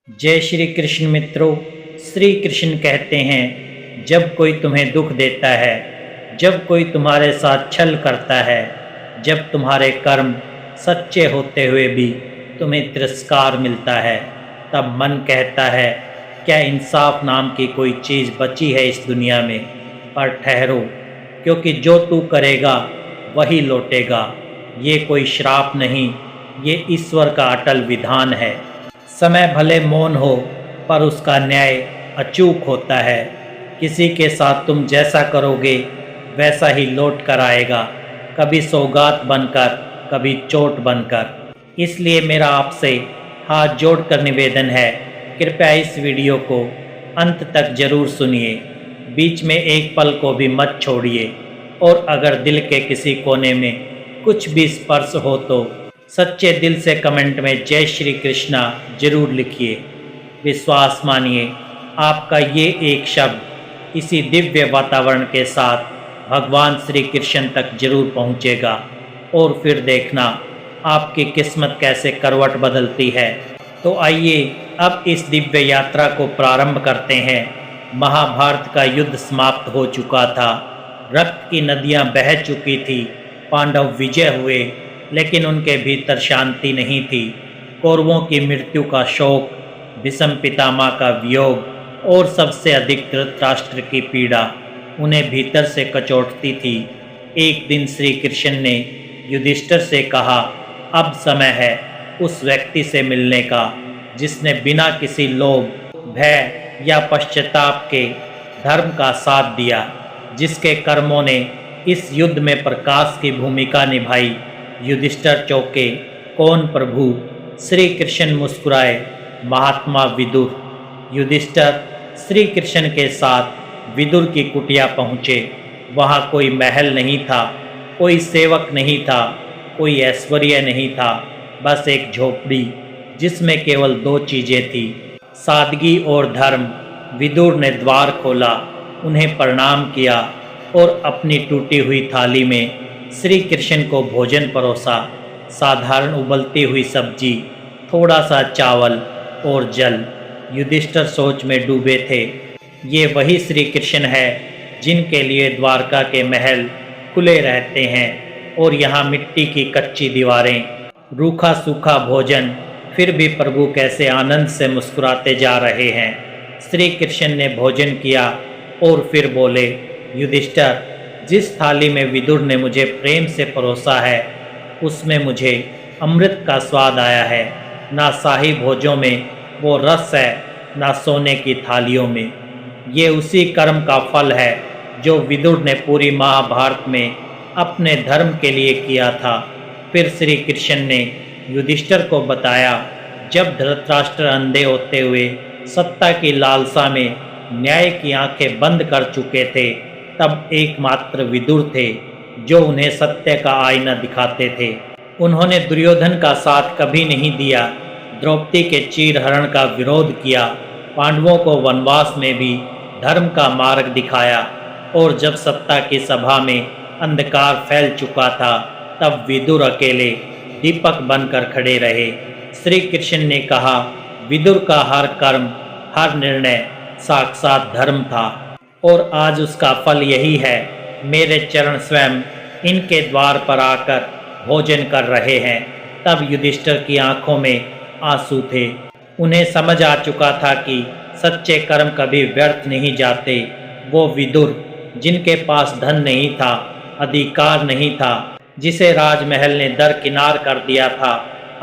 जय श्री कृष्ण मित्रों। श्री कृष्ण कहते हैं, जब कोई तुम्हें दुख देता है, जब कोई तुम्हारे साथ छल करता है, जब तुम्हारे कर्म सच्चे होते हुए भी तुम्हें तिरस्कार मिलता है, तब मन कहता है क्या इंसाफ नाम की कोई चीज़ बची है इस दुनिया में। पर ठहरो, क्योंकि जो तू करेगा वही लौटेगा। ये कोई श्राप नहीं, ये ईश्वर का अटल विधान है। समय भले मौन हो पर उसका न्याय अचूक होता है। किसी के साथ तुम जैसा करोगे वैसा ही लौट कर आएगा, कभी सौगात बनकर, कभी चोट बनकर। इसलिए मेरा आपसे हाथ जोड़कर निवेदन है, कृपया इस वीडियो को अंत तक जरूर सुनिए, बीच में एक पल को भी मत छोड़िए। और अगर दिल के किसी कोने में कुछ भी स्पर्श हो तो सच्चे दिल से कमेंट में जय श्री कृष्णा जरूर लिखिए। विश्वास मानिए, आपका ये एक शब्द इसी दिव्य वातावरण के साथ भगवान श्री कृष्ण तक जरूर पहुँचेगा। और फिर देखना आपकी किस्मत कैसे करवट बदलती है। तो आइए अब इस दिव्य यात्रा को प्रारंभ करते हैं। महाभारत का युद्ध समाप्त हो चुका था, रक्त की नदियां बह चुकी थी, पांडव विजय हुए, लेकिन उनके भीतर शांति नहीं थी। कौरवों की मृत्यु का शोक, भीष्म पितामह का वियोग और सबसे अधिक धृतराष्ट्र की पीड़ा उन्हें भीतर से कचोटती थी। एक दिन श्री कृष्ण ने युधिष्ठिर से कहा, अब समय है उस व्यक्ति से मिलने का जिसने बिना किसी लोभ, भय या पश्चाताप के धर्म का साथ दिया, जिसके कर्मों ने इस युद्ध में प्रकाश की भूमिका निभाई। युधिष्ठिर चौंके, कौन प्रभु? श्री कृष्ण मुस्कुराए, महात्मा विदुर। युधिष्ठिर श्री कृष्ण के साथ विदुर की कुटिया पहुँचे। वहाँ कोई महल नहीं था, कोई सेवक नहीं था, कोई ऐश्वर्य नहीं था, बस एक झोपड़ी जिसमें केवल दो चीज़ें थी, सादगी और धर्म। विदुर ने द्वार खोला, उन्हें प्रणाम किया और अपनी टूटी हुई थाली में श्री कृष्ण को भोजन परोसा। साधारण उबलती हुई सब्जी, थोड़ा सा चावल और जल। युधिष्ठिर सोच में डूबे थे। ये वही श्री कृष्ण है जिनके लिए द्वारका के महल खुले रहते हैं और यहाँ मिट्टी की कच्ची दीवारें, रूखा सूखा भोजन, फिर भी प्रभु कैसे आनंद से मुस्कुराते जा रहे हैं। श्री कृष्ण ने भोजन किया और फिर बोले, युधिष्ठिर, जिस थाली में विदुर ने मुझे प्रेम से परोसा है उसमें मुझे अमृत का स्वाद आया है। ना शाही भोजों में वो रस है, ना सोने की थालियों में। ये उसी कर्म का फल है जो विदुर ने पूरी महाभारत में अपने धर्म के लिए किया था। फिर श्री कृष्ण ने युधिष्ठिर को बताया, जब धृतराष्ट्र अंधे होते हुए सत्ता की लालसा में न्याय की आंखें बंद कर चुके थे, तब एकमात्र विदुर थे जो उन्हें सत्य का आईना दिखाते थे। उन्होंने दुर्योधन का साथ कभी नहीं दिया, द्रौपदी के चीरहरण का विरोध किया, पांडवों को वनवास में भी धर्म का मार्ग दिखाया। और जब सत्ता की सभा में अंधकार फैल चुका था, तब विदुर अकेले दीपक बनकर खड़े रहे। श्री कृष्ण ने कहा, विदुर का हर कर्म, हर निर्णय साक्षात धर्म था और आज उसका फल यही है। मेरे चरण स्वयं इनके द्वार पर आकर भोजन कर रहे हैं। तब युधिष्ठिर की आंखों में आंसू थे। उन्हें समझ आ चुका था कि सच्चे कर्म कभी व्यर्थ नहीं जाते। वो विदुर जिनके पास धन नहीं था, अधिकार नहीं था, जिसे राजमहल ने दरकिनार कर दिया था,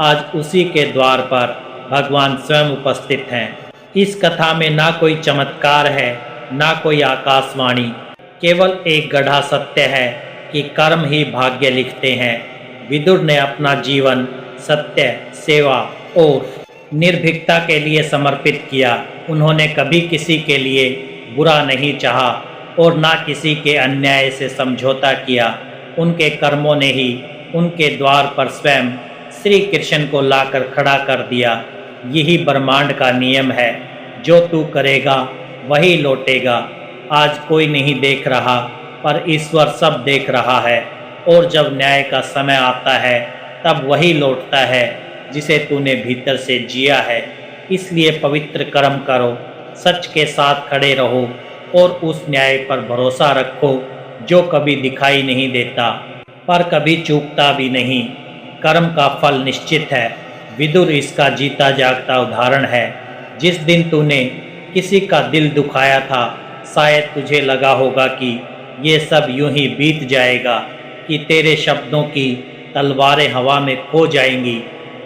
आज उसी के द्वार पर भगवान स्वयं उपस्थित हैं। इस कथा में ना कोई चमत्कार है, ना कोई आकाशवाणी, केवल एक गढ़ा सत्य है कि कर्म ही भाग्य लिखते हैं। विदुर ने अपना जीवन सत्य, सेवा और निर्भीकता के लिए समर्पित किया। उन्होंने कभी किसी के लिए बुरा नहीं चाहा और ना किसी के अन्याय से समझौता किया। उनके कर्मों ने ही उनके द्वार पर स्वयं श्री कृष्ण को लाकर खड़ा कर दिया। यही ब्रह्मांड का नियम है, जो तू करेगा वही लौटेगा। आज कोई नहीं देख रहा, पर ईश्वर सब देख रहा है। और जब न्याय का समय आता है, तब वही लौटता है जिसे तूने भीतर से जिया है। इसलिए पवित्र कर्म करो, सच के साथ खड़े रहो और उस न्याय पर भरोसा रखो जो कभी दिखाई नहीं देता पर कभी चूकता भी नहीं। कर्म का फल निश्चित है। विदुर इसका जीता जागता उदाहरण है। जिस दिन तूने किसी का दिल दुखाया था, शायद तुझे लगा होगा कि ये सब यूं ही बीत जाएगा, कि तेरे शब्दों की तलवारें हवा में खो जाएंगी।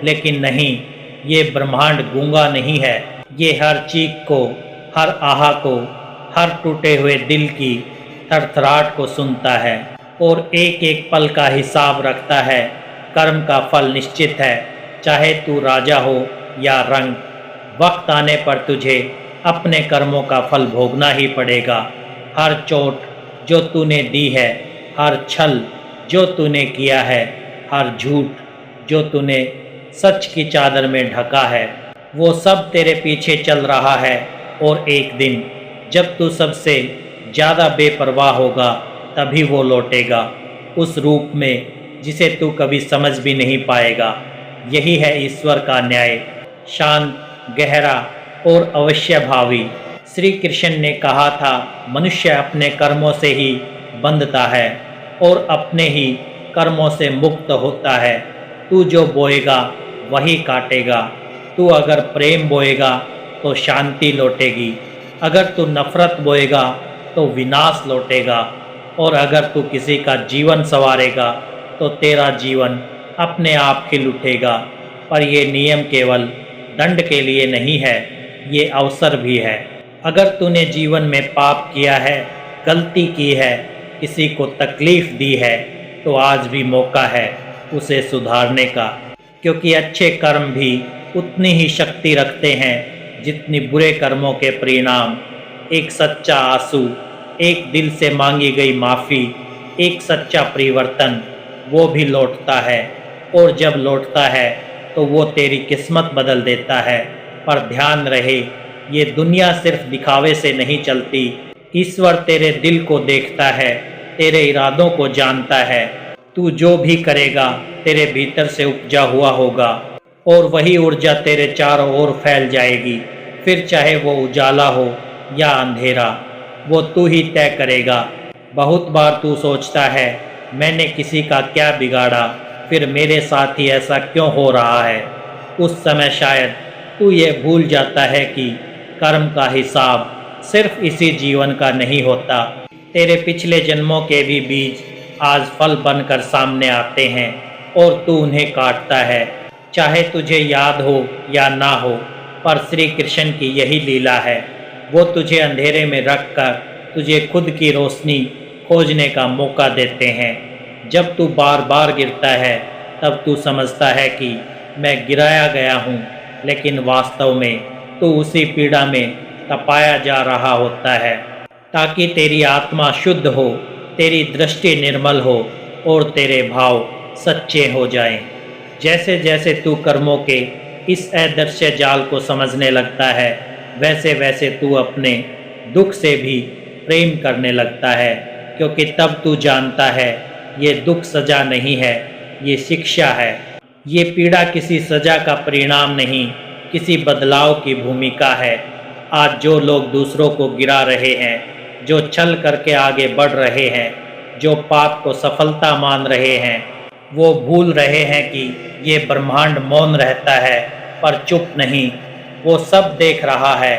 लेकिन नहीं, ये ब्रह्मांड गूंगा नहीं है। ये हर चीख को, हर आहा को, हर टूटे हुए दिल की थरथराहट को सुनता है और एक एक पल का हिसाब रखता है। कर्म का फल निश्चित है, चाहे तू राजा हो या रंग। वक्त आने पर तुझे अपने कर्मों का फल भोगना ही पड़ेगा। हर चोट जो तूने दी है, हर छल जो तूने किया है, हर झूठ जो तूने सच की चादर में ढका है, वो सब तेरे पीछे चल रहा है। और एक दिन जब तू सबसे ज़्यादा बेपरवाह होगा, तभी वो लौटेगा, उस रूप में जिसे तू कभी समझ भी नहीं पाएगा। यही है ईश्वर का न्याय, शांत, गहरा और अवश्यभावी। श्री कृष्ण ने कहा था, मनुष्य अपने कर्मों से ही बंधता है और अपने ही कर्मों से मुक्त होता है। तू जो बोएगा वही काटेगा। तू अगर प्रेम बोएगा तो शांति लौटेगी, अगर तू नफरत बोएगा तो विनाश लौटेगा, और अगर तू किसी का जीवन संवारेगा तो तेरा जीवन अपने आप खिल उठेगा। पर ये नियम केवल दंड के लिए नहीं है, ये अवसर भी है। अगर तूने जीवन में पाप किया है, गलती की है, किसी को तकलीफ़ दी है, तो आज भी मौका है उसे सुधारने का। क्योंकि अच्छे कर्म भी उतनी ही शक्ति रखते हैं जितनी बुरे कर्मों के परिणाम। एक सच्चा आंसू, एक दिल से मांगी गई माफ़ी, एक सच्चा परिवर्तन, वो भी लौटता है। और जब लौटता है तो वो तेरी किस्मत बदल देता है। पर ध्यान रहे, ये दुनिया सिर्फ दिखावे से नहीं चलती। ईश्वर तेरे दिल को देखता है, तेरे इरादों को जानता है। तू जो भी करेगा तेरे भीतर से उपजा हुआ होगा, और वही ऊर्जा तेरे चारों ओर फैल जाएगी। फिर चाहे वो उजाला हो या अंधेरा, वो तू ही तय करेगा। बहुत बार तू सोचता है, मैंने किसी का क्या बिगाड़ा, फिर मेरे साथ ही ऐसा क्यों हो रहा है। उस समय शायद तू ये भूल जाता है कि कर्म का हिसाब सिर्फ इसी जीवन का नहीं होता। तेरे पिछले जन्मों के भी बीज आज फल बनकर सामने आते हैं और तू उन्हें काटता है, चाहे तुझे याद हो या ना हो। पर श्री कृष्ण की यही लीला है। वो तुझे अंधेरे में रखकर तुझे खुद की रोशनी खोजने का मौका देते हैं। जब तू बार बार गिरता है, तब तू समझता है कि मैं गिराया गया हूँ, लेकिन वास्तव में तू उसी पीड़ा में तपाया जा रहा होता है, ताकि तेरी आत्मा शुद्ध हो, तेरी दृष्टि निर्मल हो और तेरे भाव सच्चे हो जाएं। जैसे जैसे तू कर्मों के इस अदृश्य जाल को समझने लगता है, वैसे वैसे तू अपने दुख से भी प्रेम करने लगता है। क्योंकि तब तू जानता है, ये दुख सजा नहीं है, ये शिक्षा है। ये पीड़ा किसी सजा का परिणाम नहीं, किसी बदलाव की भूमिका है। आज जो लोग दूसरों को गिरा रहे हैं, जो छल करके आगे बढ़ रहे हैं, जो पाप को सफलता मान रहे हैं, वो भूल रहे हैं कि ये ब्रह्मांड मौन रहता है पर चुप नहीं। वो सब देख रहा है,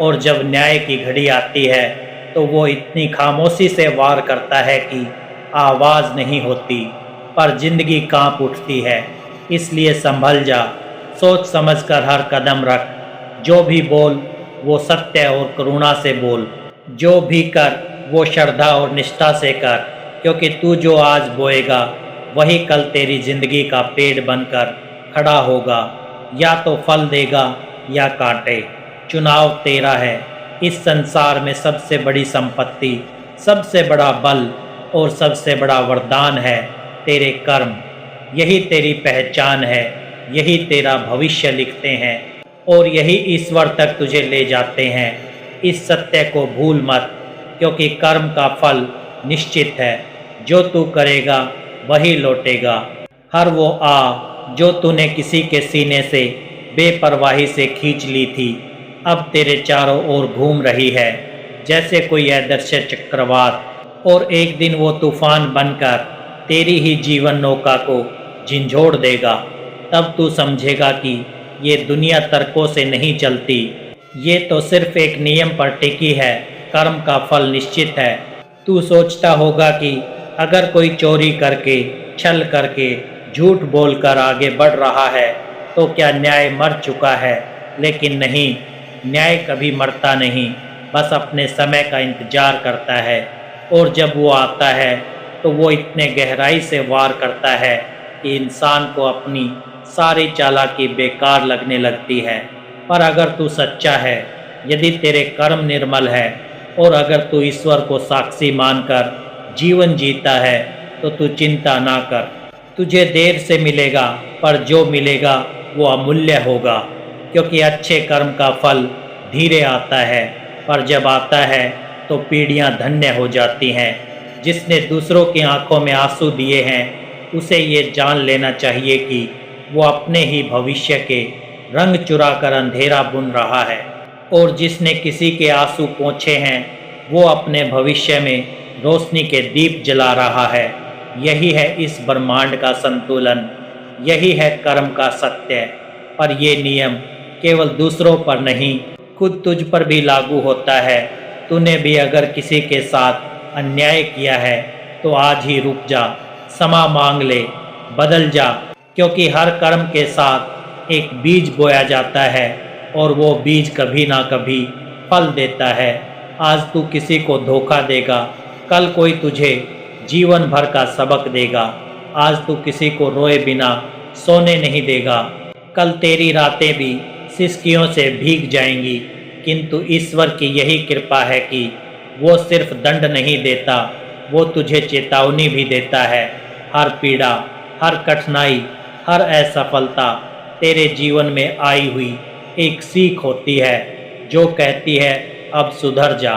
और जब न्याय की घड़ी आती है तो वो इतनी खामोशी से वार करता है कि आवाज़ नहीं होती, पर जिंदगी कांप उठती है। इसलिए संभल जा, सोच समझकर हर कदम रख। जो भी बोल वो सत्य और करुणा से बोल, जो भी कर वो श्रद्धा और निष्ठा से कर। क्योंकि तू जो आज बोएगा वही कल तेरी जिंदगी का पेड़ बनकर खड़ा होगा, या तो फल देगा या कांटे। चुनाव तेरा है। इस संसार में सबसे बड़ी संपत्ति, सबसे बड़ा बल और सबसे बड़ा वरदान है तेरे कर्म। यही तेरी पहचान है, यही तेरा भविष्य लिखते हैं और यही ईश्वर तक तुझे ले जाते हैं। इस सत्य को भूल मत, क्योंकि कर्म का फल निश्चित है। जो तू करेगा वही लौटेगा। हर वो आ जो तूने किसी के सीने से बेपरवाही से खींच ली थी, अब तेरे चारों ओर घूम रही है जैसे कोई अदृश्य चक्रवात, और एक दिन वो तूफान बनकर तेरी ही जीवन नौका को झंझोड़ देगा। तब तू समझेगा कि ये दुनिया तर्कों से नहीं चलती, ये तो सिर्फ एक नियम पर टिकी है, कर्म का फल निश्चित है। तू सोचता होगा कि अगर कोई चोरी करके, छल करके, झूठ बोलकर आगे बढ़ रहा है तो क्या न्याय मर चुका है, लेकिन नहीं, न्याय कभी मरता नहीं, बस अपने समय का इंतजार करता है। और जब वो आता है तो वो इतने गहराई से वार करता है कि इंसान को अपनी सारी चालाकी बेकार लगने लगती है। पर अगर तू सच्चा है, यदि तेरे कर्म निर्मल है और अगर तू ईश्वर को साक्षी मानकर जीवन जीता है तो तू चिंता ना कर। तुझे देर से मिलेगा, पर जो मिलेगा वो अमूल्य होगा, क्योंकि अच्छे कर्म का फल धीरे आता है, पर जब आता है तो पीढ़ियां धन्य हो जाती हैं। जिसने दूसरों की आंखों में आंसू दिए हैं उसे ये जान लेना चाहिए कि वो अपने ही भविष्य के रंग चुराकर अंधेरा बुन रहा है, और जिसने किसी के आंसू पोंछे हैं वो अपने भविष्य में रोशनी के दीप जला रहा है। यही है इस ब्रह्मांड का संतुलन, यही है कर्म का सत्य। पर ये नियम केवल दूसरों पर नहीं, खुद तुझ पर भी लागू होता है। तूने भी अगर किसी के साथ अन्याय किया है तो आज ही रुक जा, क्षमा मांग ले, बदल जा, क्योंकि हर कर्म के साथ एक बीज बोया जाता है और वो बीज कभी ना कभी फल देता है। आज तू किसी को धोखा देगा, कल कोई तुझे जीवन भर का सबक देगा। आज तू किसी को रोए बिना सोने नहीं देगा, कल तेरी रातें भी सिसकियों से भीग जाएंगी। किंतु ईश्वर की यही कृपा है कि वो सिर्फ दंड नहीं देता, वो तुझे चेतावनी भी देता है। हर पीड़ा, हर कठिनाई, हर असफलता तेरे जीवन में आई हुई एक सीख होती है जो कहती है अब सुधर जा,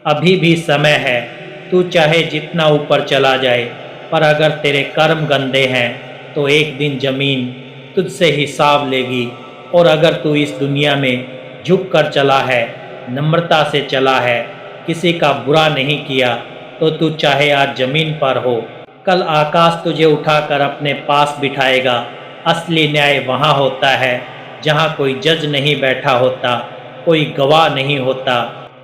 अभी भी समय है। तू चाहे जितना ऊपर चला जाए, पर अगर तेरे कर्म गंदे हैं तो एक दिन जमीन तुझसे हिसाब लेगी। और अगर तू इस दुनिया में झुक कर चला है, नम्रता से चला है, किसी का बुरा नहीं किया, तो तू चाहे आज जमीन पर हो, कल आकाश तुझे उठाकर अपने पास बिठाएगा। असली न्याय वहाँ होता है जहाँ कोई जज नहीं बैठा होता, कोई गवाह नहीं होता,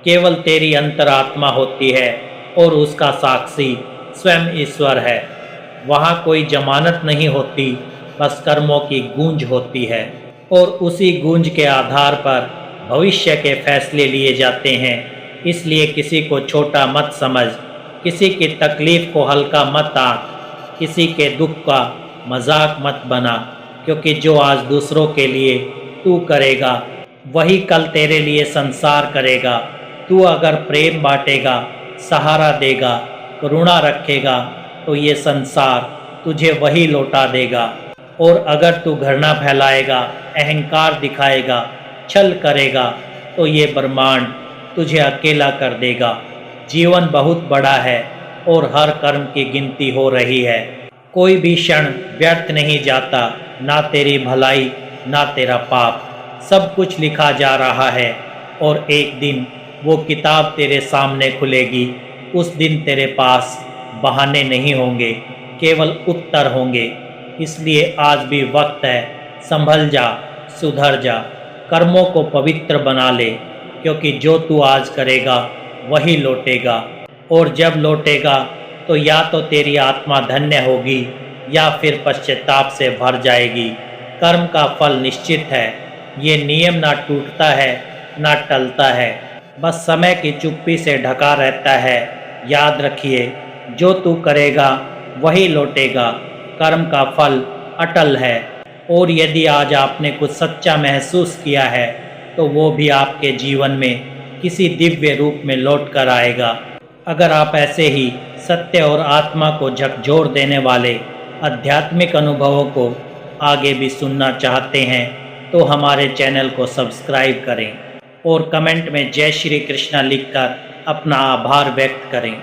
केवल तेरी अंतरात्मा होती है और उसका साक्षी स्वयं ईश्वर है। वहाँ कोई जमानत नहीं होती, बस कर्मों की गूंज होती है, और उसी गूंज के आधार पर भविष्य के फैसले लिए जाते हैं। इसलिए किसी को छोटा मत समझ, किसी की तकलीफ को हल्का मत आंक, किसी के दुख का मजाक मत बना, क्योंकि जो आज दूसरों के लिए तू करेगा वही कल तेरे लिए संसार करेगा। तू अगर प्रेम बांटेगा, सहारा देगा, करुणा रखेगा तो ये संसार तुझे वही लौटा देगा। और अगर तू घृणा फैलाएगा, अहंकार दिखाएगा, छल करेगा तो ये ब्रह्मांड तुझे अकेला कर देगा। जीवन बहुत बड़ा है और हर कर्म की गिनती हो रही है। कोई भी क्षण व्यर्थ नहीं जाता, ना तेरी भलाई ना तेरा पाप, सब कुछ लिखा जा रहा है। और एक दिन वो किताब तेरे सामने खुलेगी। उस दिन तेरे पास बहाने नहीं होंगे, केवल उत्तर होंगे। इसलिए आज भी वक्त है, संभल जा, सुधर जा, कर्मों को पवित्र बना ले, क्योंकि जो तू आज करेगा वही लौटेगा। और जब लौटेगा तो या तो तेरी आत्मा धन्य होगी या फिर पश्चाताप से भर जाएगी। कर्म का फल निश्चित है, ये नियम ना टूटता है ना टलता है, बस समय की चुप्पी से ढका रहता है। याद रखिए, जो तू करेगा वही लौटेगा। कर्म का फल अटल है, और यदि आज आपने कुछ सच्चा महसूस किया है तो वो भी आपके जीवन में किसी दिव्य रूप में लौट कर आएगा। अगर आप ऐसे ही सत्य और आत्मा को झकझोर देने वाले आध्यात्मिक अनुभवों को आगे भी सुनना चाहते हैं तो हमारे चैनल को सब्सक्राइब करें और कमेंट में जय श्री कृष्णा लिखकर अपना आभार व्यक्त करें।